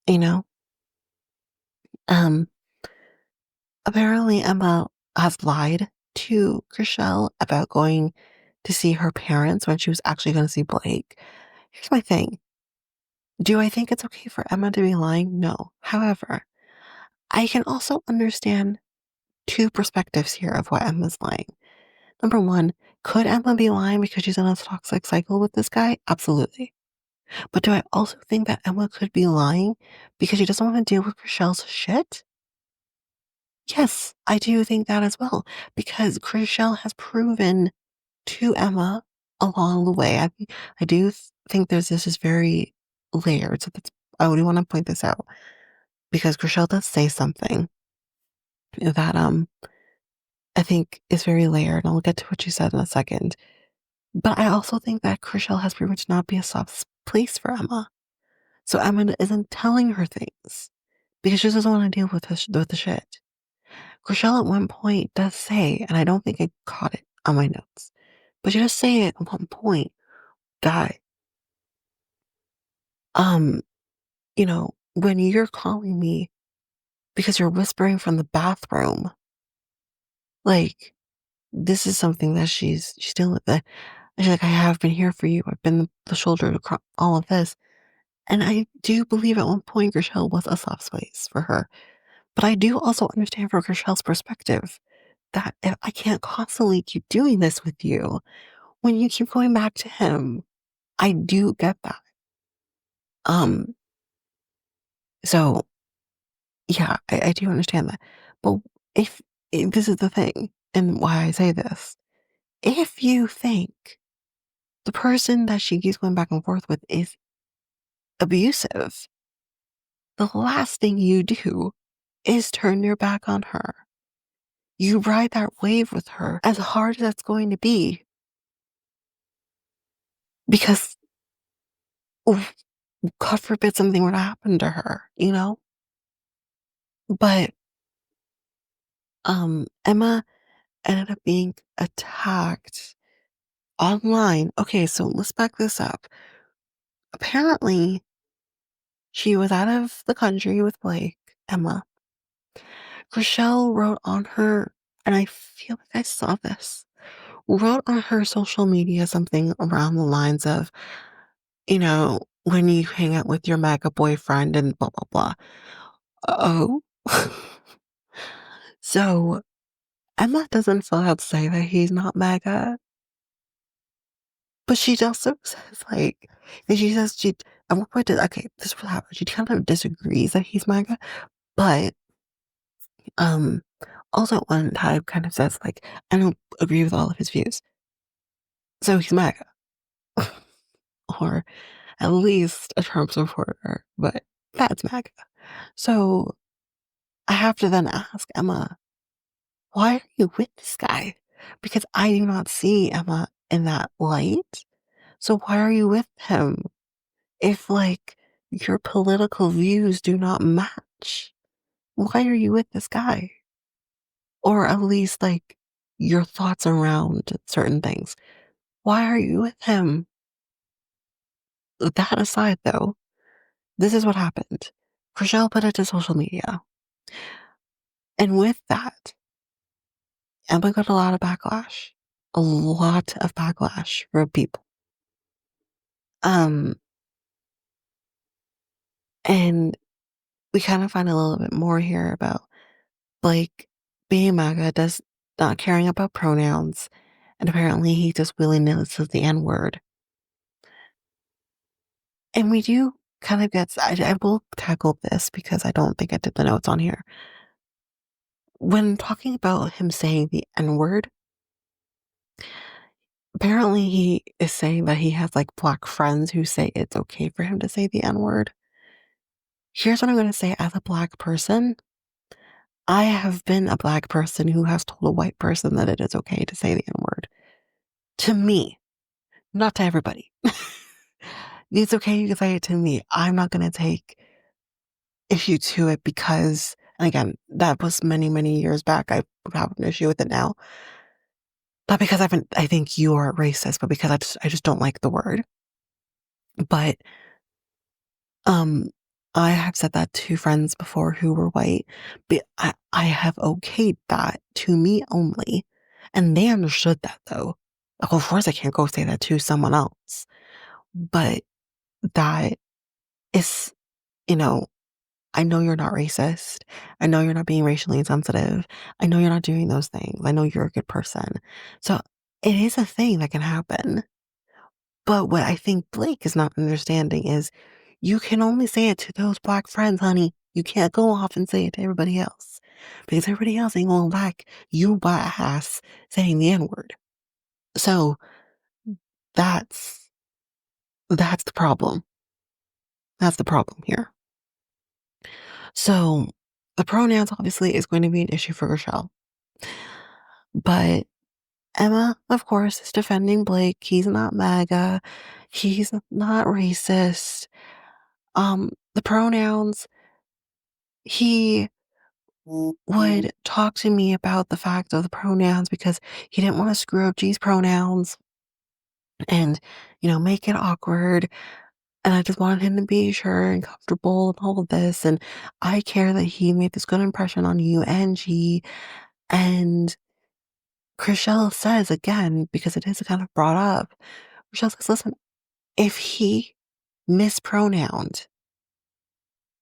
You know? Um, Apparently Emma has lied to Chrishell about going to see her parents when she was actually going to see Blake. Here's my thing. Do I think it's okay for Emma to be lying? No. However, I can also understand two perspectives here of why Emma's lying. Number one, could Emma be lying because she's in a toxic cycle with this guy? Absolutely. But do I also think that Emma could be lying because she doesn't want to deal with Chrishell's shit? Yes, I do think that as well. Because Chrishell has proven to Emma along the way. I do think this is very layered. So I would want to point this out because Chrishell does say something that I think is very layered, and I'll get to what you said in a second. But I also think that Chrishell has proven to not be a soft place for Emma. So Emma isn't telling her things because she doesn't want to deal with the shit. Chrishell at one point does say, and I don't think I caught it on my notes, but she does say it at one point that um when you're calling me because you're whispering from the bathroom, like this is something that she's dealing with. That she's like, I have been here for you. I've been the shoulder to all of this, and I do believe at one point Chrishell was a soft space for her. But I do also understand from Chrishell's perspective that if I can't constantly keep doing this with you when you keep going back to him, I do get that. Um, so yeah, I do understand that. But if this is the thing, and why I say this, if you think the person that she keeps going back and forth with is abusive, the last thing you do is turn your back on her. You ride that wave with her as hard as that's going to be because, oof, God forbid something were to happen to her. But Emma ended up being attacked online. Okay, so let's back this up. Apparently, she was out of the country with Blake, Emma. Chrishell wrote on her, and I feel like I saw this, wrote on her social media something around the lines of, when you hang out with your MAGA boyfriend and blah, blah, blah. Oh. So Emma doesn't flat out say that he's not MAGA, but she also says, like, and she says at one point, okay, this is what happened. She kind of disagrees that he's MAGA, but um, also at one time kind of says, like, I don't agree with all of his views. So he's MAGA, or at least a Trump supporter, but that's MAGA. So I have to then ask Emma, why are you with this guy? Because I do not see Emma in that light. So why are you with him if, like, your political views do not match? Why are you with this guy? Or at least, like, your thoughts around certain things. Why are you with him? That aside, though, this is what happened. Chrishell put it to social media. And with that, Emma got a lot of backlash. A lot of backlash from people. Um, and we kind of find a little bit more here about Blake being MAGA, does not caring about pronouns, and apparently he just willy-nilly says the N-word. And we do kind of get, I will tackle this because I don't think I did the notes on here. When talking about him saying the N-word, apparently he is saying that he has like black friends who say it's okay for him to say the N-word. Here's what I'm going to say as a black person. I have been a black person who has told a white person that it is okay to say the N-word. To me, not to everybody. It's okay, you can say it to me. I'm not going to take issue to it because, and again, that was many, many years back. I would have an issue with it now. Not because I think you are racist, but because I just don't like the word. But um, I have said that to friends before who were white, but I have okayed that to me only. And they understood that though. Like, of course I can't go say that to someone else. But that is, you know, I know you're not racist. I know you're not being racially insensitive. I know you're not doing those things. I know you're a good person. So it is a thing that can happen. But what I think Blake is not understanding is you can only say it to those black friends, honey. You can't go off and say it to everybody else because everybody else ain't going back you by ass saying the N word. So that's that's the problem. That's the problem here. So the pronouns obviously is going to be an issue for Rochelle. But Emma, of course, is defending Blake. He's not MAGA. He's not racist. The pronouns, he would talk to me about the fact of the pronouns because he didn't want to screw up G's pronouns and, make it awkward. And I just wanted him to be sure and comfortable and all of this. And I care that he made this good impression on you and G. And Chrishell says again, because it is kind of brought up, Chrishell says, listen, if he mispronounced,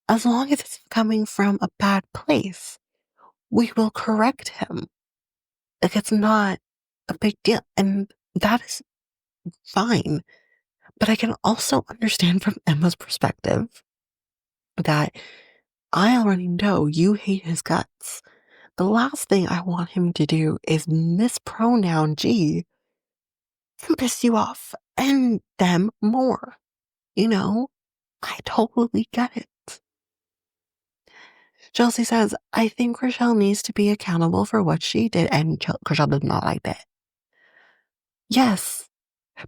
as long as it's coming from a bad place, we will correct him. Like, it's not a big deal. And that is fine. But I can also understand from Emma's perspective that I already know you hate his guts. The last thing I want him to do is mispronounce G and piss you off and them more. I totally get it. Chelsea says, I think Chrishell needs to be accountable for what she did. And Chrishell does not like that. Yes,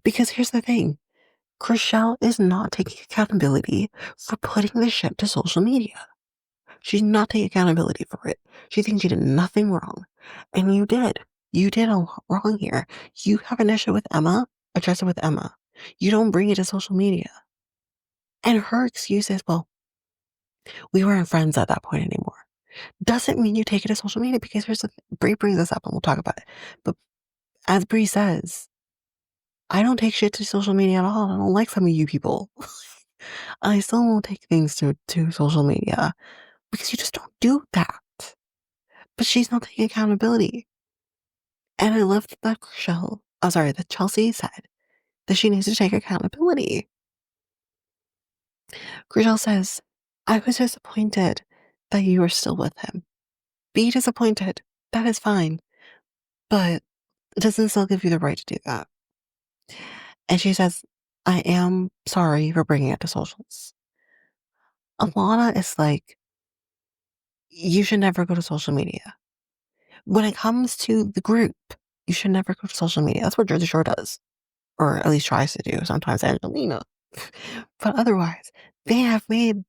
because here's the thing. Chrishell is not taking accountability for putting this shit to social media. She's not taking accountability for it. She thinks she did nothing wrong. And you did. You did a lot wrong here. You have an issue with Emma, address it with Emma. You don't bring it to social media. And her excuse is, well, we weren't friends at that point anymore. Doesn't mean you take it to social media because here's the Bree brings this up and we'll talk about it. But as Bree says, I don't take shit to social media at all. I don't like some of you people. I still won't take things to social media because you just don't do that. But she's not taking accountability. And I love that that Chelsea said that she needs to take accountability. Chrishell says, I was disappointed that you were still with him. Be disappointed. That is fine. But it doesn't still give you the right to do that. And she says, I am sorry for bringing it to socials. Alana is like, you should never go to social media. When it comes to the group, you should never go to social media. That's what Jersey Shore does, or at least tries to do. Sometimes Angelina. But otherwise, they have made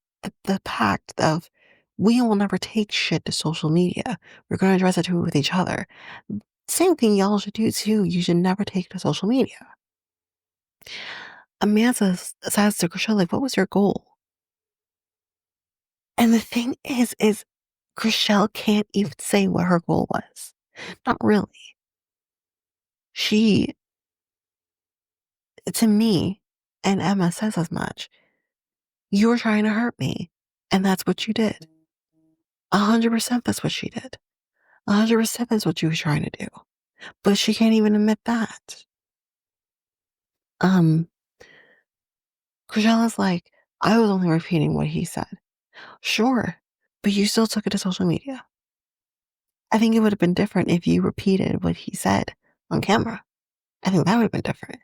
the pact of we will never take shit to social media. We're going to address it with each other. Same thing y'all should do too. You should never take it to social media. Amanda says to Chrishell, like, what was your goal? And the thing is Chrishell can't even say what her goal was. Not really. She, to me, and Emma says as much, you were trying to hurt me. And that's what you did. 100% that's what she did. 100% that's what she was trying to do. But she can't even admit that. Um, Chrishell is like, I was only repeating what he said. Sure, but you still took it to social media. I think it would have been different if you repeated what he said on camera. I think that would have been different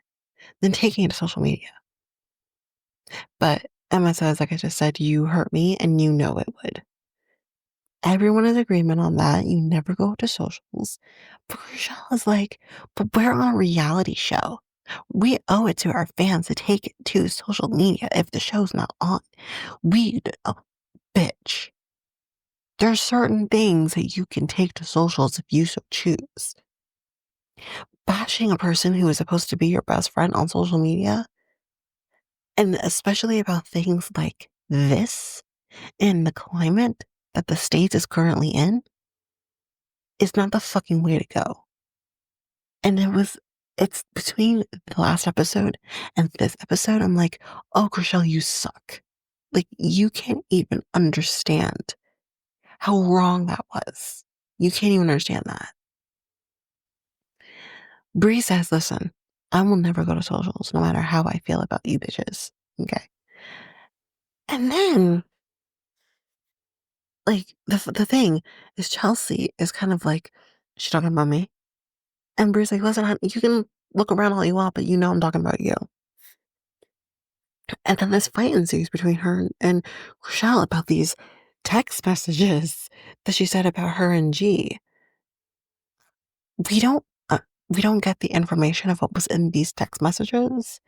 than taking it to social media. But Emma says, like I just said, you hurt me and you know it would. Everyone is agreement on that. You never go to socials. But Chrishell is like, but we're on a reality show. We owe it to our fans to take it to social media if the show's not on. Bitch. There's certain things that you can take to socials if you so choose. Bashing a person who is supposed to be your best friend on social media, and especially about things like this in the climate that the state is currently in, is not the fucking way to go. And it's between the last episode and this episode, I'm like, oh, Chrishell, you suck. Like, you can't even understand how wrong that was. You can't even understand that. Bree says, listen, I will never go to socials no matter how I feel about you bitches. Okay. And then, like, the thing is, Chelsea is kind of like, she's talking about me. And Bree's like, listen, hon, you can look around all you want, but you know I'm talking about you. And then this fight ensues between her and Chrishell about these text messages that she said about her and G. We don't uh, we don't get the information of what was in these text messages,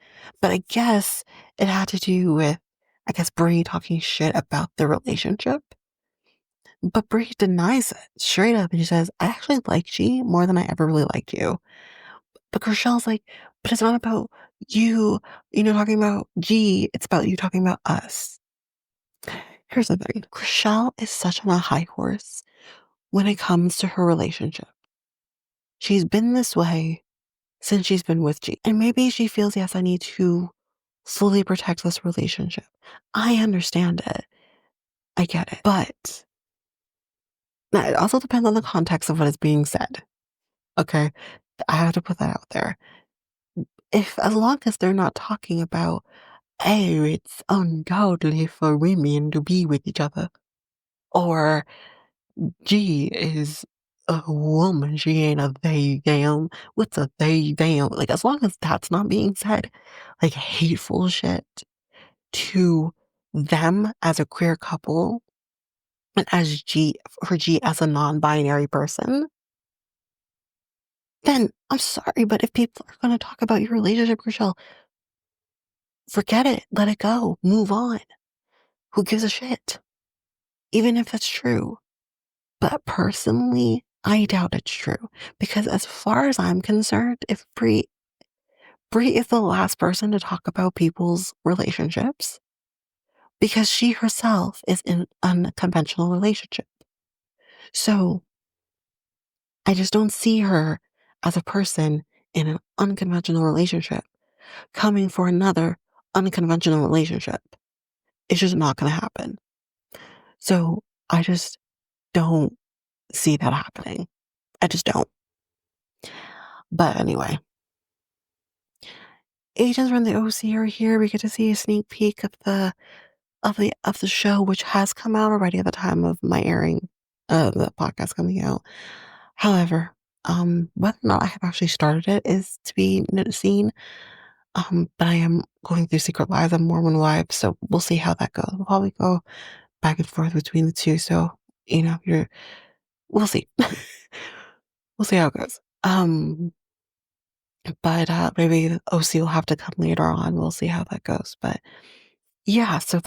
but I guess it had to do with, I guess, Bree talking shit about the relationship. But Bree denies it straight up, and she says, "I actually like G more than I ever really liked you." But Chrishell's like, "But it's not about you, talking about G. It's about you talking about us." Here's the thing: Chrishell is such on a high horse when it comes to her relationship. She's been this way since she's been with G. And maybe she feels, yes, I need to fully protect this relationship. I understand it. I get it. But now, it also depends on the context of what is being said. Okay. I have to put that out there. As long as they're not talking about, oh, it's ungodly for women to be with each other, or G is a woman, she ain't a they them. What's a they them? Like, as long as that's not being said, like hateful shit to them as a queer couple and as G as a non-binary person, then I'm sorry, but if people are going to talk about your relationship, Chrishell, forget it, let it go, move on. Who gives a shit? Even if it's true. But personally, I doubt it's true because as far as I'm concerned, if Brie is the last person to talk about people's relationships because she herself is in an unconventional relationship. So I just don't see her as a person in an unconventional relationship coming for another unconventional relationship. It's just not going to happen. So I just don't see that happening. I just don't. But anyway, agents from the OC are here. We get to see a sneak peek of the show, which has come out already at the time of my airing the podcast coming out. However, whether or not I have actually started it is to be seen. But I am going through Secret Lives of Mormon Wives, so we'll see how that goes. We'll probably go back and forth between the two. So, we'll see. We'll see how it goes. But maybe OC will have to come later on. We'll see how that goes. But yeah, so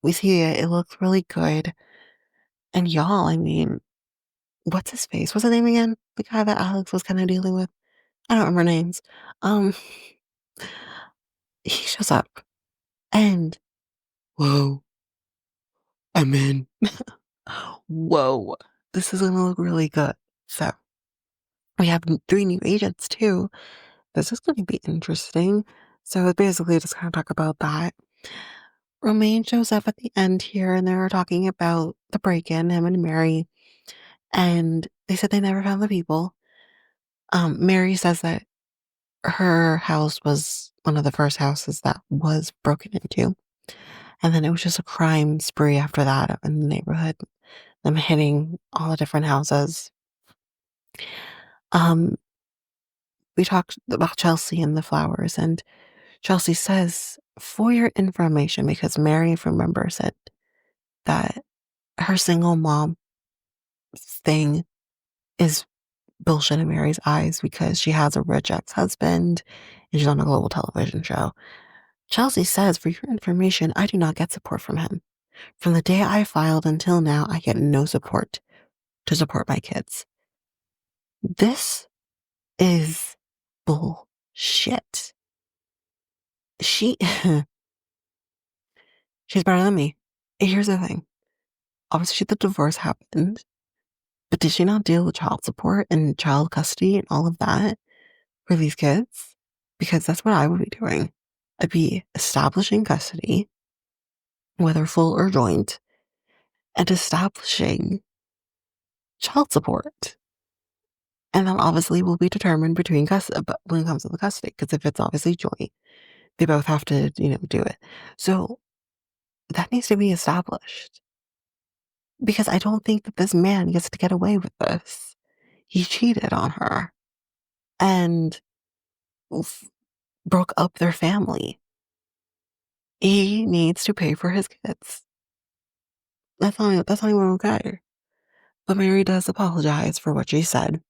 we see it. It looks really good. And y'all, I mean, what's his face? What's his name again? The guy that Alex was kind of dealing with? I don't remember names. Um, he shows up and whoa, I'm in. Whoa, this is gonna look really good. So we have three new agents too. This is gonna be interesting. So it's basically just kind of talk about that. Romaine shows up at the end here and they're talking about the break-in, him and Mary, and they said they never found the people. Mary says that her house was one of the first houses that was broken into. And then it was just a crime spree after that in the neighborhood, them hitting all the different houses. Um, we talked about Chelsea and the flowers, and Chelsea says, for your information, because Mary remembers it, that her single mom thing is bullshit in Mary's eyes because she has a rich ex-husband and she's on a global television show. Chelsea says, for your information, I do not get support from him. From the day I filed until now, I get no support to support my kids. This is bullshit. She, she's better than me. Here's the thing. Obviously, the divorce happened, but did she not deal with child support and child custody and all of that for these kids? Because that's what I would be doing. I'd be establishing custody, whether full or joint, and establishing child support. And that obviously will be determined between custody, but when it comes to the custody, because if it's obviously joint, they both have to, do it. So that needs to be established because I don't think that this man gets to get away with this. He cheated on her and f- broke up their family. He needs to pay for his kids. That's not even okay. But Mary does apologize for what she said.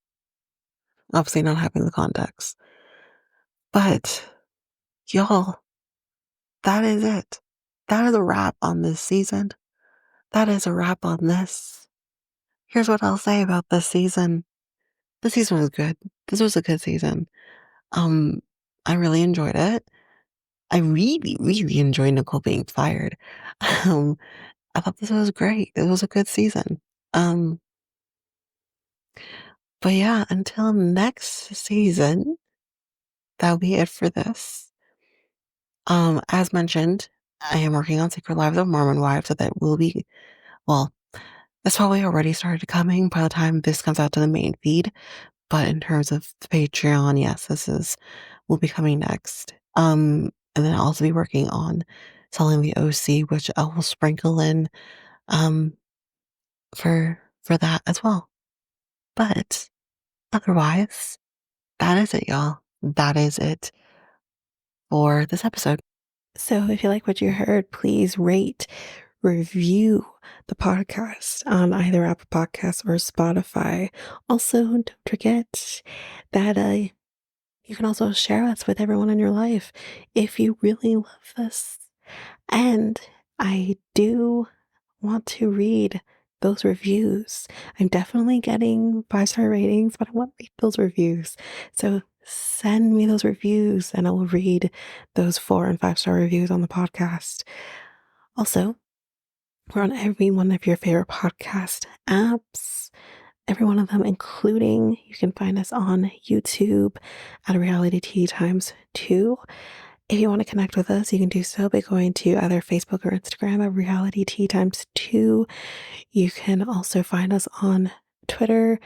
Obviously not having the context. But y'all, that is it. That is a wrap on this season. That is a wrap on this. Here's what I'll say about this season. This season was good. This was a good season. Um, I really enjoyed it. I really, really enjoyed Nicole being fired. Um, I thought this was great. It was a good season. Um, but yeah, until next season, that'll be it for this. As mentioned, I am working on Secret Lives of Mormon Wives, so that will be, well, that's probably already started coming by the time this comes out to the main feed. But in terms of the Patreon, yes, will be coming next. And then I'll also be working on selling the OC, which I will sprinkle in um for that as well. But otherwise, that is it, y'all. That is it for this episode. So if you like what you heard, please rate, review the podcast on either Apple Podcasts or Spotify. Also, don't forget that you can also share us with everyone in your life if you really love this. And I do want to read those reviews. I'm definitely getting 5-star ratings, but I want to read those reviews. So send me those reviews and I will read those 4 and 5-star reviews on the podcast. Also, we're on every one of your favorite podcast apps. Every one of them, including you can find us on YouTube at Reality Tea Times 2. If you want to connect with us, you can do so by going to either Facebook or Instagram at Reality Tea Times 2. You can also find us on Twitter,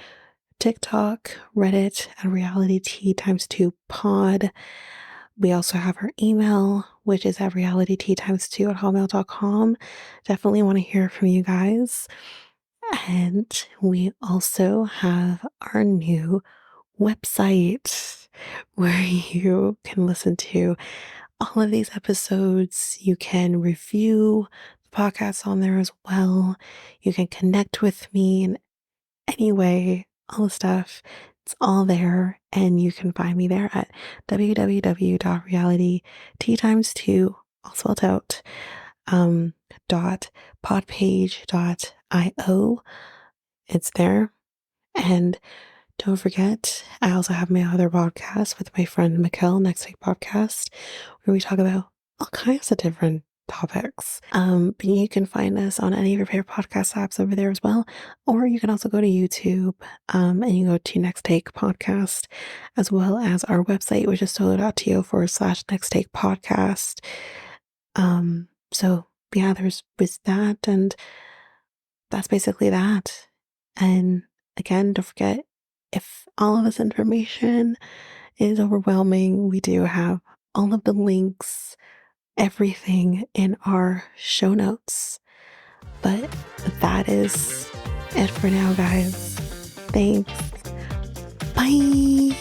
TikTok, Reddit at Reality Tea Times 2 Pod. We also have our email, which is at realityteatimes2 at hotmail.com. Definitely want to hear from you guys. And we also have our new website. where you can listen to all of these episodes. You can review the podcast on there as well. You can connect with me in any way, all the stuff. It's all there. And you can find me there at www.realityt times two, all spelled out, dot podpage.io. It's there. And don't forget, I also have my other podcast with my friend Mikkel, Next Take Podcast, where we talk about all kinds of different topics. But you can find us on any of your favorite podcast apps over there as well. Or you can also go to YouTube, and you go to Next Take Podcast, as well as our website, which is solo.to/Next Take Podcast. So yeah, there's that, and that's basically that. And again, don't forget, if all of this information is overwhelming, we do have all of the links, everything in our show notes. But that is it for now, guys. Thanks. Bye.